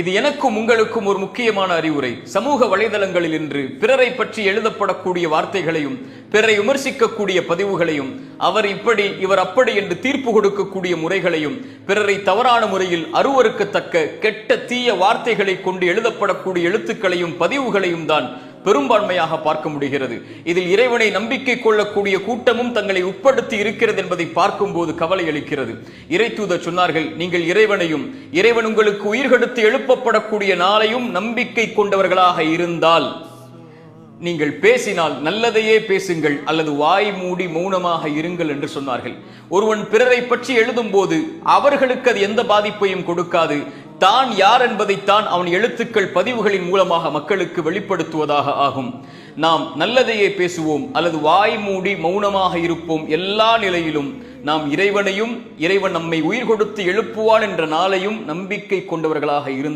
இது எனக்கும் உங்களுக்கும் ஒரு முக்கியமான அறிவுரை. சமூக வலைதளங்களில் இன்று பிறரை பற்றி எழுதப்படக்கூடிய வார்த்தைகளையும் பிறரை விமர்சிக்கக்கூடிய பதிவுகளையும் அவர் இப்படி இவர் அப்படி என்று தீர்ப்பு கொடுக்கக்கூடிய முறைகளையும் பிறரை தவறான முறையில் அருவருக்கத்தக்க கெட்ட தீய வார்த்தைகளை கொண்டு எழுதப்படக்கூடிய எழுத்துக்களையும் பதிவுகளையும் தான் பெரும்பான்மையாக பார்க்க முடிகிறது. இதில் இறைவனை நம்பிக்கை கொள்ளக்கூடிய கூட்டமும் தங்களை உட்படுத்தி இருக்கிறது என்பதை பார்க்கும் போது கவலை அளிக்கிறது. இறைத்தூதர் சொன்னார்கள், நீங்கள் இறைவனையும் இறைவன் உங்களுக்கு உயிர்கெடுத்து எழுப்பப்படக்கூடிய நாளையும் நம்பிக்கை கொண்டவர்களாக இருந்தால் நீங்கள் பேசினால் நல்லதையே பேசுங்கள் அல்லது வாய் மூடி மௌனமாக இருங்கள் என்று சொன்னார்கள். ஒருவன் பிறரை பற்றி எழுதும் போது அவர்களுக்கு அது எந்த பாதிப்பையும் கொடுக்காது. தான் யார் என்பதைத்தான் அவன் எழுத்துக்கள் பதிவுகளின் மூலமாக மக்களுக்கு வெளிப்படுத்துவதாக ஆகும். நாம் நல்லதையே பேசுவோம் அல்லது வாய் மூடி மௌனமாக இருப்போம். எல்லா நிலையிலும் நாம் இறைவனையும் இறைவன் நம்மை உயிர் கொடுத்து எழுப்புவான் என்ற நாளையும் நம்பிக்கை கொண்டவர்களாக